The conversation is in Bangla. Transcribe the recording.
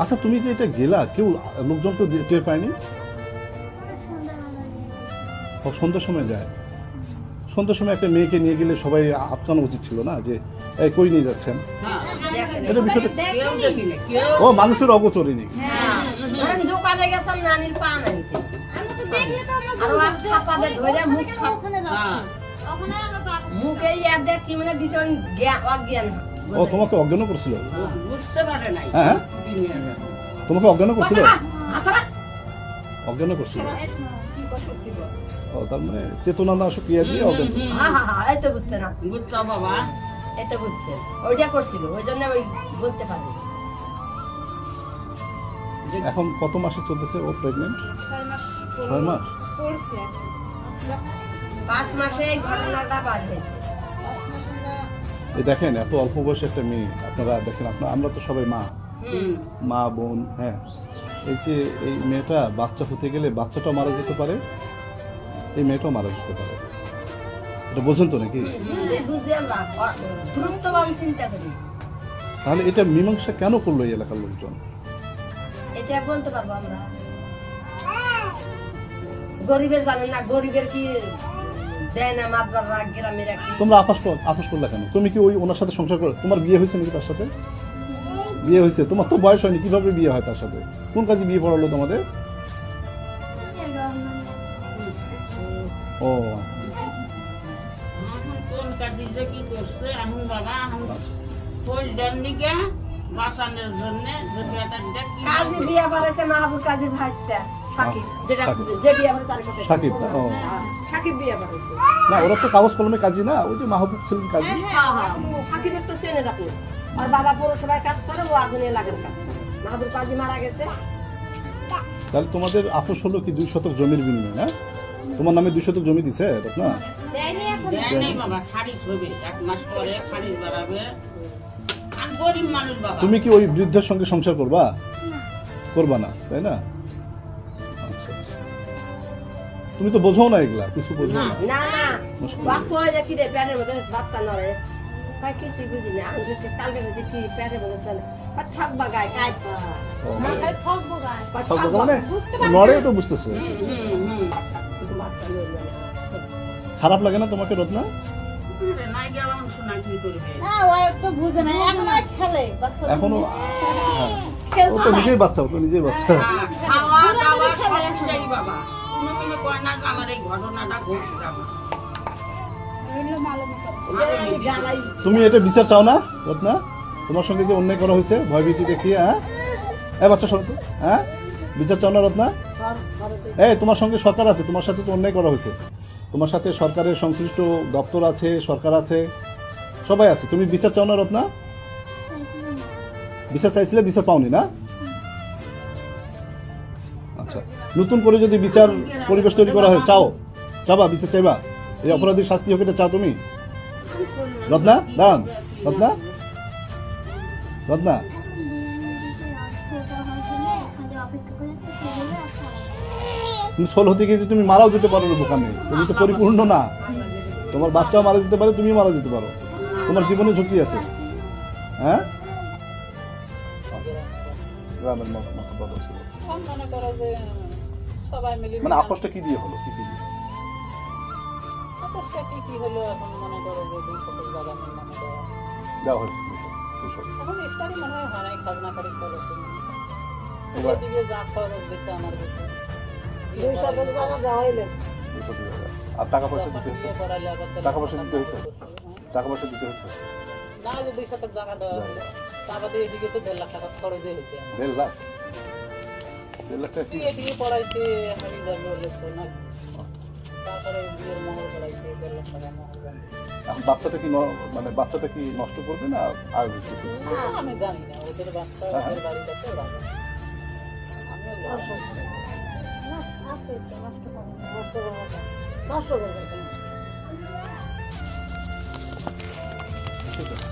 আচ্ছা তুমি যে এটা গেলা কেউ লোকজন কেউ টের পায়নি? সন্ধ্যার সময় যায়, সন্ধ্যার সময় একটা মেয়েকে নিয়ে গেলে সবাই আটকানো উচিত ছিল না যে এই কই নিয়ে যাচ্ছেন? এটা বিষয়টা ও মানুষের অগোচরিনি। ও তোমাকে অজ্ঞান করছিল? হ্যাঁ তোমাকে অজ্ঞান করছিল? অজ্ঞান করছিল? ও তার মানে চেতনা না ক্রিয়া দিয়ে অজ্ঞান। এই তো বুঝছে না, বুঝছো বাবা, এই তো বুঝছে ওইটা করছিল, ওই জন্য ওই বলতে পারি। এখন কত মাসে চলতেছে ও প্রেগন্যান্ট? 6 মাস করছে 5 মাসে এই ঘটনাটা বার হয়েছে। এই দেখেন এত অল্প বয়সে একটা মেয়ে, আপনারা দেখেন আমরা তো সবাই মা বোন, হ্যাঁ এই যে এই মেয়েটা বাচ্চা হতে গেলে বাচ্চাটাও মারা যেতে পারে, এই মেয়েটাও মারা যেতে পারে, এটা বোঝেন তো নাকি? তাহলে এটা মীমাংসা কেন করলো এই এলাকার লোকজন? এটা বলতে পারবো আমরা, গরিবের জানেন না, গরিবের কি দেয় না মাতবার রাগ গ্রামের কি। তোমরা আপোষ করলে কেন? তুমি কি ওই ওনার সাথে সংসার করো? তোমার বিয়ে হয়েছে নাকি তার সাথে? বিয়ে হয়েছে, তোমার তো বয়স হয়নি, কিভাবে বিয়ে হয় তার সাথে? কোন কাজে বিয়ে পড়ালো তোমাদের? ও কোন কাজে যে কি করছে এখন বাবা এখন ফুল দেননিকে বাসানের জন্য যদি এটা দেখি কাজী বিয়া বাড়াইছে মাহবুব কাজীর ভাইস্তা সাকিব, যেটা যে বিয়া বাড়াই তার কথা সাকিব। ও সাকিব বিয়া বাড়াইছে না, ওরা তো কাগজ কলমে কাজী না, ওই যে মাহবুব ছিলেন কাজী। হ্যাঁ হ্যাঁ, সাকিবের তো চেনে রাখুন, আর বাবা পৌরসভায় কাজ করে, ও আগুনে লাগার কাজ করে। মাহবুব কাজী মারা গেছে। তাহলে তোমাদের আপোষ হলো কি 2 শতক জমির বিনিময়ে? না তোমার নামে 2 শতক জমি দিছে না? দেয় নাই বাবা, খারিজ হবে 1 মাস পরে খারিজ বাড়াবে। আর গরিব মানুষ বাবা। তুমি কি ওই বৃদ্ধের সঙ্গে সংসার করবা? করবা না, তাই না? আচ্ছা আচ্ছা, তুমি তো বোঝো না, এগুলা কিছু বোঝো না। না না, বাপ কই যে কি রে পেটের মধ্যে বাচ্চা নরে, কই কিছু বুঝি না। আমি যে কালকে বুঝি কি পেটের মধ্যে চলে, থাকবা গায় কাই পা না খাই থাকবো গায়, থাকবো মানে লড়ে তো বুঝতেছে। খারাপ লাগে না তোমাকে রত্না? নাই গেলাম শোনা কি করবে। হ্যাঁ ও একটু বুঝে না, এখনো খেলে বাচ্চা, এখনো ও তো নিজেই বাচ্চা, ও তো নিজেই বাচ্চা। খাওয়া দাওয়া সব সেই বাবা, কোনো কোনো কয় না যে আমার এই ঘটনাটা ঘটছে আমার। তুমি এটা বিচার চাও না রত্না? তোমার সঙ্গে যে অন্যায় করা হয়েছে ভয়ভীতি দেখিয়ে, হ্যাঁ এ বাচ্চা শোনো তো, হ্যাঁ বিচার চাও না রত্না? এই তোমার সঙ্গে সরকার আছে, তোমার সাথে তো অন্যায় করা হয়েছে, তোমার সাথে সরকারের সংশ্লিষ্ট দপ্তর আছে, সরকার আছে, সবাই আছে, তুমি বিচার চাও না রত্না? বিচার চাইছিলে, বিচার পাওনি না? আচ্ছা, নতুন করে যদি বিচার পরিবেশ তৈরি করা হয়, চাবা বিচার চাইবা? এই অপরাধীর শাস্তি হোক, এটা চাও তুমি রত্না? দাঁড়ান রত্না, রত্না তুমি 16 থেকে যে তুমি মারাও যেতে পারো দোকানে, তুমি তো পরিপূর্ণ না, তোমার বাচ্চাও মারা যেতে পারে, তুমি মারা যেতে পারো, তোমার জীবনে ঝুঁকি আছে। হ্যাঁ গ্রামের মতো ছিল, মনে করো যে সবাই মিলে মানে আপোষটা কি দিয়ে হলো? কি দিয়ে আপোষটা কি হলো? এখন মনে করো যে 2 শতক জায়গা নিয়ে নামে দেওয়া হয়েছে? এখন ইফতারি মনে হয় হারাই খাজনা খারিজ করে এবার এদিকে যা খরচ দিতে আমার বেশি 2 শতক জায়গা যাওয়াইলেন। আর টাকা পয়সা দিতে হয়েছে? টাকা পয়সা দিতে হয়েছে? টাকা পয়সা দিতে হয়েছে? না, যে 2 শতক জায়গা দেওয়া হলো, তারপরে এদিকে তো 1.5 লাখ টাকা খরচ হয়েছে। 1.5 লাখ? 1.5 লাখ টাকা কি? এদিকে পড়াইছে আমি যাবো না, তারপরে বিয়ের মহল পড়াইছে 1.5 লাখ টাকা মহল। এখন বাচ্চাটা কি মানে বাচ্চাটা কি নষ্ট করবে না আর কিছু? আমি জানি না, ওদের বাচ্চা ওদের বাড়িতে তো ওরা জানে। আমিও আছে তো নষ্ট করে নষ্ট করবে। ঠিক আছে।